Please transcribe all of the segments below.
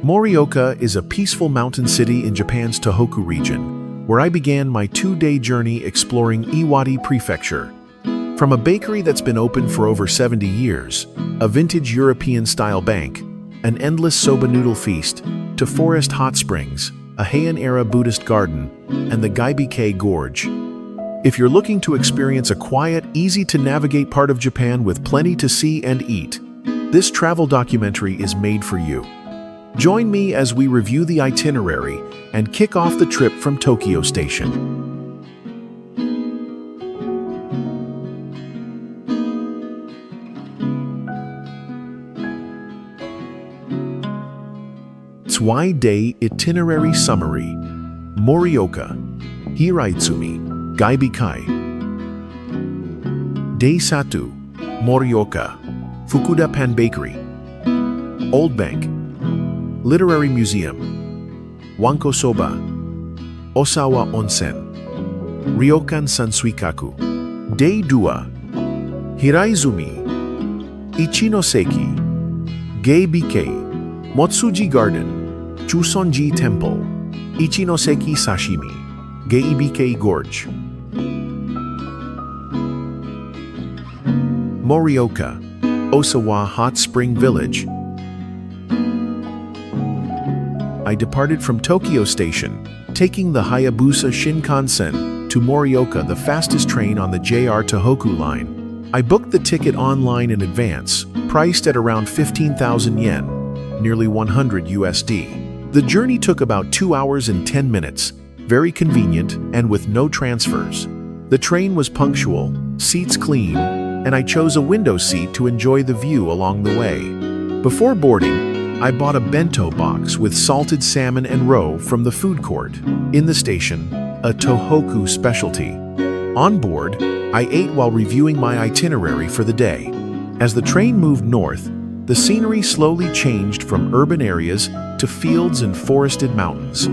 Morioka is a peaceful mountain city in Japan's Tohoku region, where I began my 2-day journey exploring Iwate Prefecture. From a bakery that's been open for over 70 years, a vintage European-style bank, an endless soba noodle feast, to forest hot springs, a Heian-era Buddhist garden, and the Geibikei Gorge. If you're looking to experience a quiet, easy-to-navigate part of Japan with plenty to see and eat, this travel documentary is made for you. Join me as we review the itinerary and kick off the trip from Tokyo Station. Day Itinerary Summary. Morioka, Hiraizumi Geibikei. Day 1, Morioka, Fukuda Pan Bakery, Old Bank, Literary Museum, Wanko Soba, Osawa Onsen, Ryokan Sansuikaku. Day 2, Hiraizumi, Ichinoseki, Geibikei, Motsuji Garden, Chusonji Temple, Ichinoseki Sashimi, Geibikei Gorge. Morioka, Osawa Hot Spring Village. I departed from Tokyo Station, taking the Hayabusa Shinkansen to Morioka, the fastest train on the JR Tohoku line. I booked the ticket online in advance, priced at around 15,000 yen, nearly 100 USD. The journey took about 2 hours and 10 minutes, very convenient and with no transfers. The train was punctual, seats clean, and I chose a window seat to enjoy the view along the way. Before boarding, I bought a bento box with salted salmon and roe from the food court. In the station, a Tohoku specialty. On board, I ate while reviewing my itinerary for the day. As the train moved north, the scenery slowly changed from urban areas to fields and forested mountains.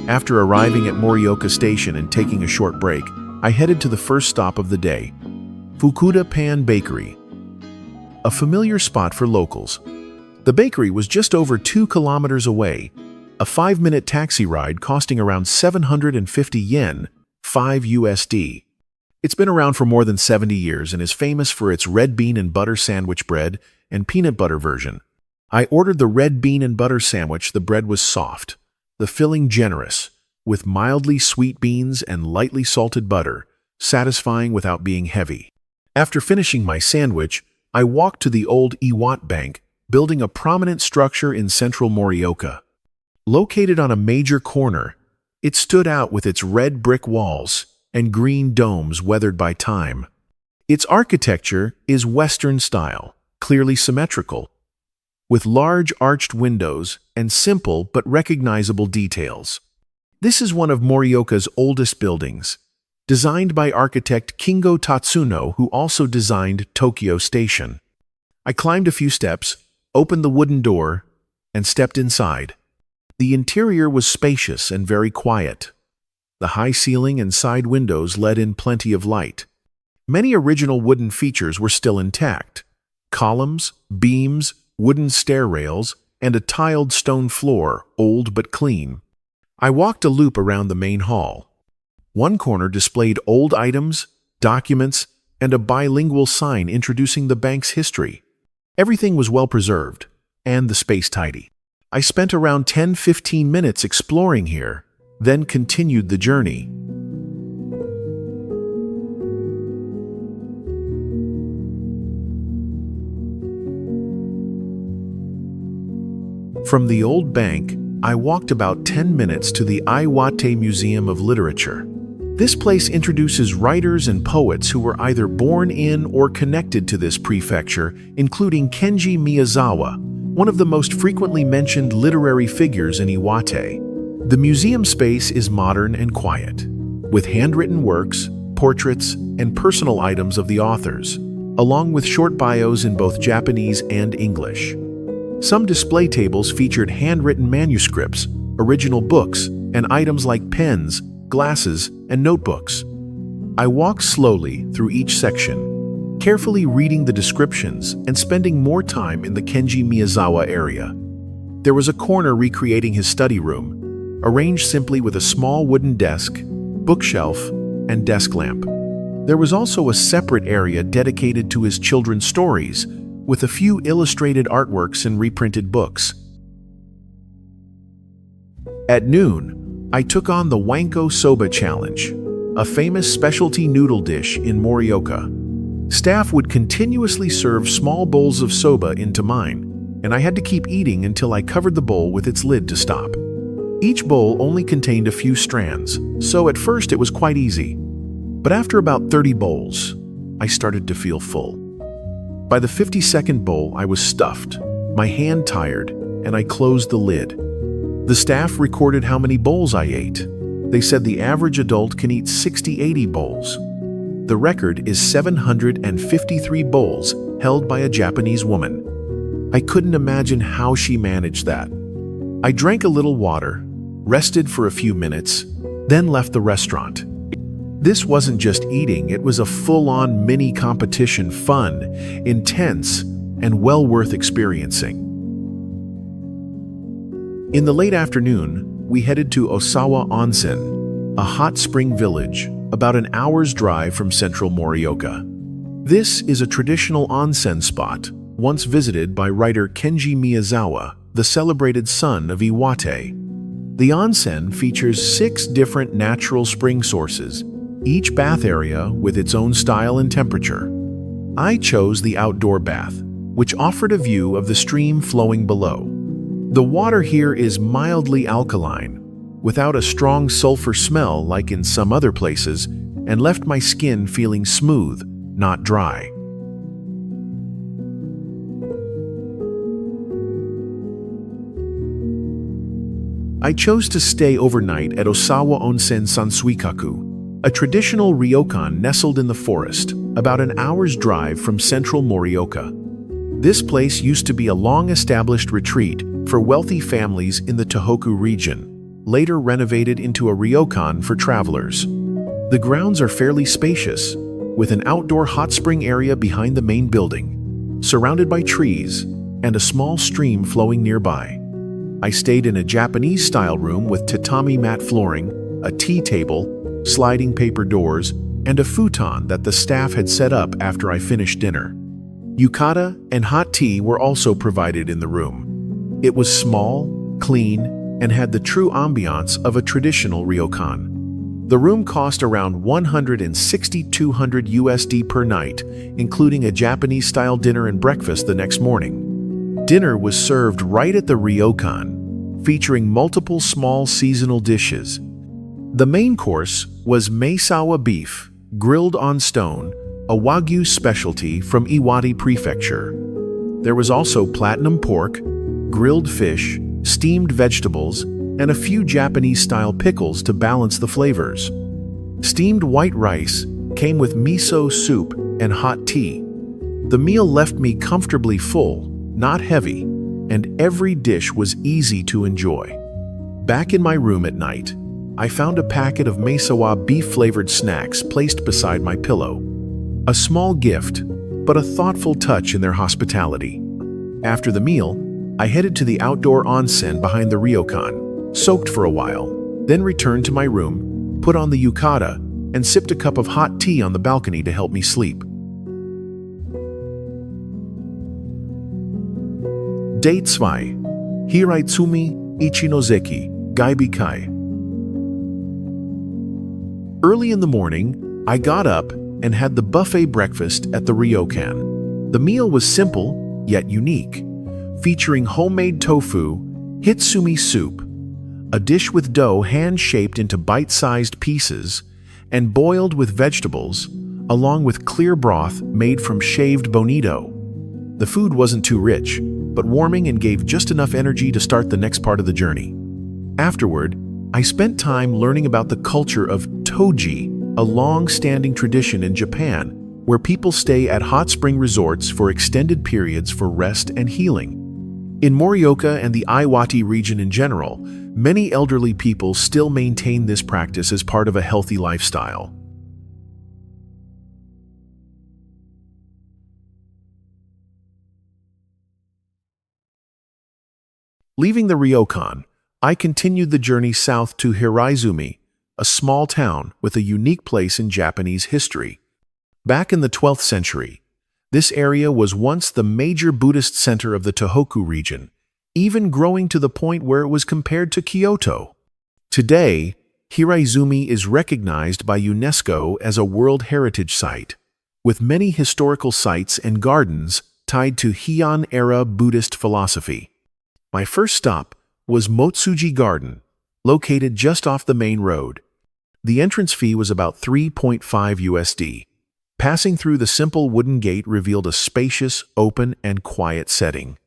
After arriving at Morioka Station and taking a short break, I headed to the first stop of the day, Fukuda Pan Bakery, a familiar spot for locals. The bakery was just over 2 kilometers away, a 5-minute taxi ride costing around 750 yen, 5 USD. It's been around for more than 70 years and is famous for its red bean and butter sandwich bread and peanut butter version. I ordered the red bean and butter sandwich. The bread was soft, the filling generous, with mildly sweet beans and lightly salted butter, satisfying without being heavy. After finishing my sandwich, I walked to the old Iwate Bank, building a prominent structure in central Morioka. Located on a major corner, it stood out with its red brick walls and green domes weathered by time. Its architecture is Western style, clearly symmetrical, with large arched windows and simple but recognizable details. This is one of Morioka's oldest buildings, designed by architect Kingo Tatsuno, who also designed Tokyo Station. I climbed a few steps, opened the wooden door, and stepped inside. The interior was spacious and very quiet. The high ceiling and side windows let in plenty of light. Many original wooden features were still intact: columns, beams, wooden stair rails, and a tiled stone floor, old but clean. I walked a loop around the main hall. One corner displayed old items, documents, and a bilingual sign introducing the bank's history. Everything was well preserved, and the space tidy. I spent around 10-15 minutes exploring here, then continued the journey. From the old bank, I walked about 10 minutes to the Iwate Museum of Literature. This place introduces writers and poets who were either born in or connected to this prefecture, including Kenji Miyazawa, one of the most frequently mentioned literary figures in Iwate. The museum space is modern and quiet, with handwritten works, portraits, and personal items of the authors, along with short bios in both Japanese and English. Some display tables featured handwritten manuscripts, original books, and items like pens, glasses, and notebooks. I walked slowly through each section, carefully reading the descriptions and spending more time in the Kenji Miyazawa area. There was a corner recreating his study room, arranged simply with a small wooden desk, bookshelf, and desk lamp. There was also a separate area dedicated to his children's stories, with a few illustrated artworks and reprinted books. At noon, I took on the Wanko Soba challenge, a famous specialty noodle dish in Morioka. Staff would continuously serve small bowls of soba into mine, and I had to keep eating until I covered the bowl with its lid to stop. Each bowl only contained a few strands, so at first it was quite easy. But after about 30 bowls, I started to feel full. By the 52nd bowl, I was stuffed, my hand tired, and I closed the lid. The staff recorded how many bowls I ate. They said the average adult can eat 60-80 bowls. The record is 753 bowls held by a Japanese woman. I couldn't imagine how she managed that. I drank a little water, rested for a few minutes, then left the restaurant. This wasn't just eating, it was a full-on mini competition, fun, intense, and well worth experiencing. In the late afternoon, we headed to Osawa Onsen, a hot spring village, about an hour's drive from central Morioka. This is a traditional onsen spot, once visited by writer Kenji Miyazawa, the celebrated son of Iwate. The onsen features 6 different natural spring sources, each bath area with its own style and temperature. I chose the outdoor bath, which offered a view of the stream flowing below. The water here is mildly alkaline, without a strong sulfur smell like in some other places, and left my skin feeling smooth, not dry. I chose to stay overnight at Osawa Onsen Sansuikaku, a traditional ryokan nestled in the forest, about an hour's drive from central Morioka. This place used to be a long-established retreat for wealthy families in the Tohoku region, later renovated into a ryokan for travelers. The grounds are fairly spacious, with an outdoor hot spring area behind the main building, surrounded by trees, and a small stream flowing nearby. I stayed in a Japanese-style room with tatami mat flooring, a tea table, sliding paper doors, and a futon that the staff had set up after I finished dinner. Yukata and hot tea were also provided in the room. It was small, clean, and had the true ambiance of a traditional ryokan. The room cost around $160-200 USD per night, including a Japanese-style dinner and breakfast the next morning. Dinner was served right at the ryokan, featuring multiple small seasonal dishes. The main course was meisawa beef, grilled on stone, a Wagyu specialty from Iwate Prefecture. There was also platinum pork, grilled fish, steamed vegetables, and a few Japanese-style pickles to balance the flavors. Steamed white rice came with miso soup and hot tea. The meal left me comfortably full, not heavy, and every dish was easy to enjoy. Back in my room at night, I found a packet of meisawa beef-flavored snacks placed beside my pillow. A small gift, but a thoughtful touch in their hospitality. After the meal, I headed to the outdoor onsen behind the ryokan, soaked for a while, then returned to my room, put on the yukata, and sipped a cup of hot tea on the balcony to help me sleep. Day 2. Hiraizumi Ichinoseki Geibikei. Early in the morning, I got up and had the buffet breakfast at the ryokan. The meal was simple, yet unique, featuring homemade tofu, hitsumi soup, a dish with dough hand-shaped into bite-sized pieces, and boiled with vegetables, along with clear broth made from shaved bonito. The food wasn't too rich, but warming and gave just enough energy to start the next part of the journey. Afterward, I spent time learning about the culture of toji, a long-standing tradition in Japan, where people stay at hot spring resorts for extended periods for rest and healing. In Morioka and the Iwate region in general, many elderly people still maintain this practice as part of a healthy lifestyle. Leaving the ryokan, I continued the journey south to Hiraizumi, a small town with a unique place in Japanese history. Back in the 12th century, this area was once the major Buddhist center of the Tohoku region, even growing to the point where it was compared to Kyoto. Today, Hiraizumi is recognized by UNESCO as a World Heritage Site, with many historical sites and gardens tied to Heian-era Buddhist philosophy. My first stop was Motsuji Garden, located just off the main road. The entrance fee was about $3.5 USD. Passing through the simple wooden gate revealed a spacious, open, and quiet setting.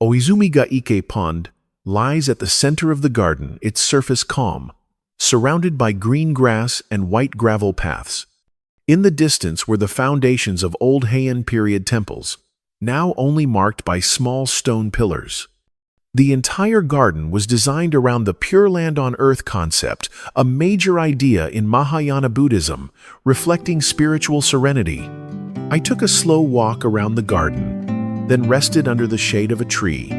Hiraizumi Geibikei Pond lies at the center of the garden, its surface calm, surrounded by green grass and white gravel paths. In the distance were the foundations of old Heian period temples, now only marked by small stone pillars. The entire garden was designed around the Pure Land on Earth concept, a major idea in Mahayana Buddhism, reflecting spiritual serenity. I took a slow walk around the garden, then rested under the shade of a tree.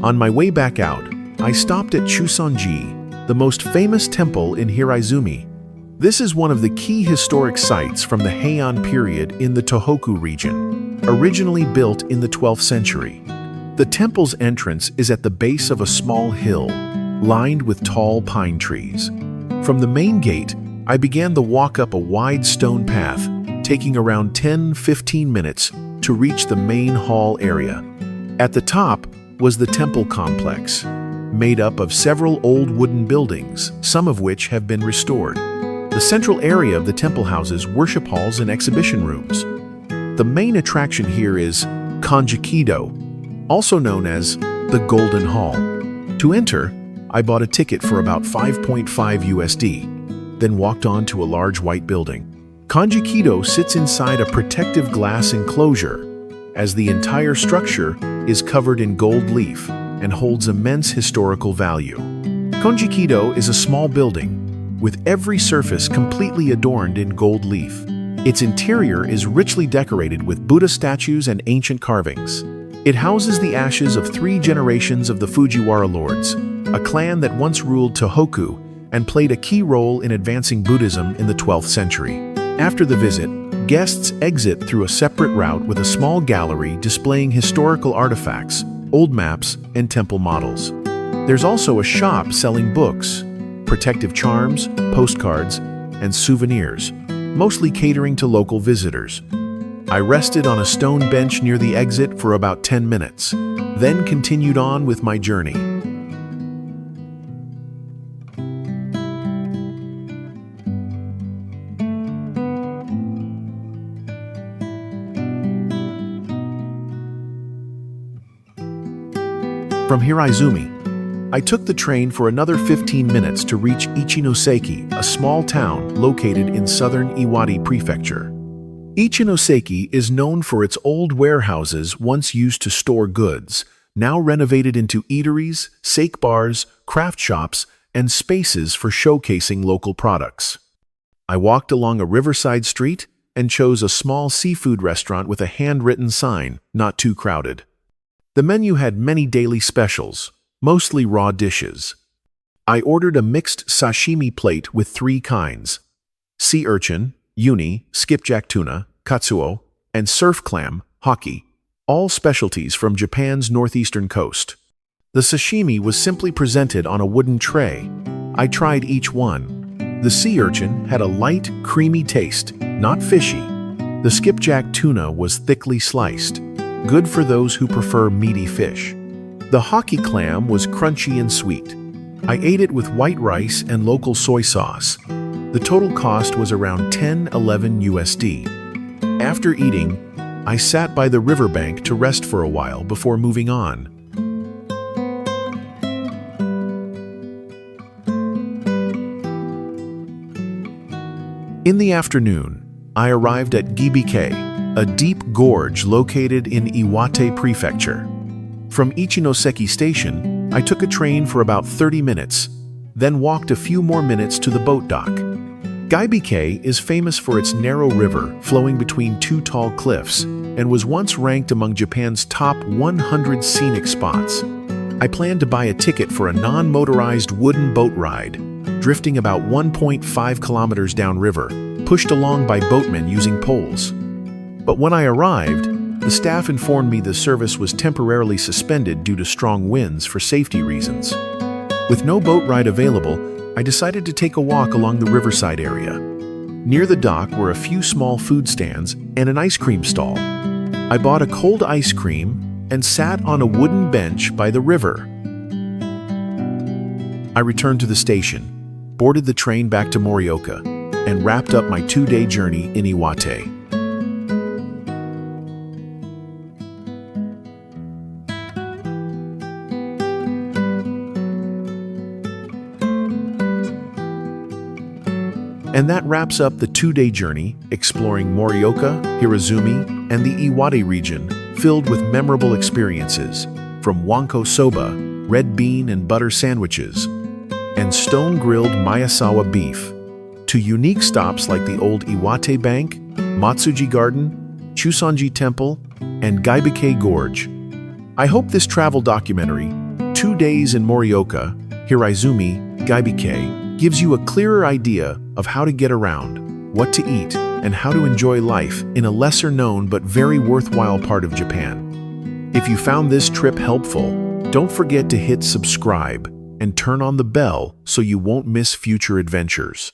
On my way back out, I stopped at Chusonji, the most famous temple in Hiraizumi. This is one of the key historic sites from the Heian period in the Tohoku region, originally built in the 12th century. The temple's entrance is at the base of a small hill, lined with tall pine trees. From the main gate, I began the walk up a wide stone path, taking around 10-15 minutes to reach the main hall area. At the top was the temple complex, made up of several old wooden buildings, some of which have been restored. The central area of the temple houses worship halls and exhibition rooms. The main attraction here is Kanjikido, also known as the Golden Hall. To enter, I bought a ticket for about $5.5 USD, then walked on to a large white building. Kanjikido sits inside a protective glass enclosure, as the entire structure is covered in gold leaf and holds immense historical value. Kanjikido is a small building, with every surface completely adorned in gold leaf. Its interior is richly decorated with Buddha statues and ancient carvings. It houses the ashes of 3 generations of the Fujiwara lords, a clan that once ruled Tohoku and played a key role in advancing Buddhism in the 12th century. After the visit, guests exit through a separate route with a small gallery displaying historical artifacts, old maps, and temple models. There's also a shop selling books, protective charms, postcards, and souvenirs, mostly catering to local visitors. I rested on a stone bench near the exit for about 10 minutes, then continued on with my journey. From Hiraizumi, I took the train for another 15 minutes to reach Ichinoseki, a small town located in southern Iwate Prefecture. Ichinoseki is known for its old warehouses once used to store goods, now renovated into eateries, sake bars, craft shops, and spaces for showcasing local products. I walked along a riverside street and chose a small seafood restaurant with a handwritten sign, not too crowded. The menu had many daily specials, mostly raw dishes. I ordered a mixed sashimi plate with 3 kinds: sea urchin, uni, skipjack tuna, katsuo, and surf clam, hoki, all specialties from Japan's northeastern coast. The sashimi was simply presented on a wooden tray. I tried each one. The sea urchin had a light, creamy taste, not fishy. The skipjack tuna was thickly sliced, good for those who prefer meaty fish. The hoki clam was crunchy and sweet. I ate it with white rice and local soy sauce. The total cost was around $10-11 USD. After eating, I sat by the riverbank to rest for a while before moving on. In the afternoon, I arrived at Geibikei, a deep gorge located in Iwate Prefecture. From Ichinoseki Station, I took a train for about 30 minutes, then walked a few more minutes to the boat dock. Geibikei is famous for its narrow river flowing between two tall cliffs and was once ranked among Japan's top 100 scenic spots. I planned to buy a ticket for a non-motorized wooden boat ride, drifting about 1.5 kilometers downriver, pushed along by boatmen using poles. But when I arrived, the staff informed me the service was temporarily suspended due to strong winds for safety reasons. With no boat ride available, I decided to take a walk along the riverside area. Near the dock were a few small food stands and an ice cream stall. I bought a cold ice cream and sat on a wooden bench by the river. I returned to the station, boarded the train back to Morioka, and wrapped up my 2-day journey in Iwate. And that wraps up the 2-day journey, exploring Morioka, Hiraizumi, and the Iwate region, filled with memorable experiences, from Wanko Soba, red bean and butter sandwiches, and stone-grilled Miyasawa beef, to unique stops like the old Iwate Bank, Matsuji Garden, Chusonji Temple, and Geibikei Gorge. I hope this travel documentary, 2 Days in Morioka, Hiraizumi Geibikei, gives you a clearer idea of how to get around, what to eat, and how to enjoy life in a lesser-known but very worthwhile part of Japan. If you found this trip helpful, don't forget to hit subscribe and turn on the bell so you won't miss future adventures.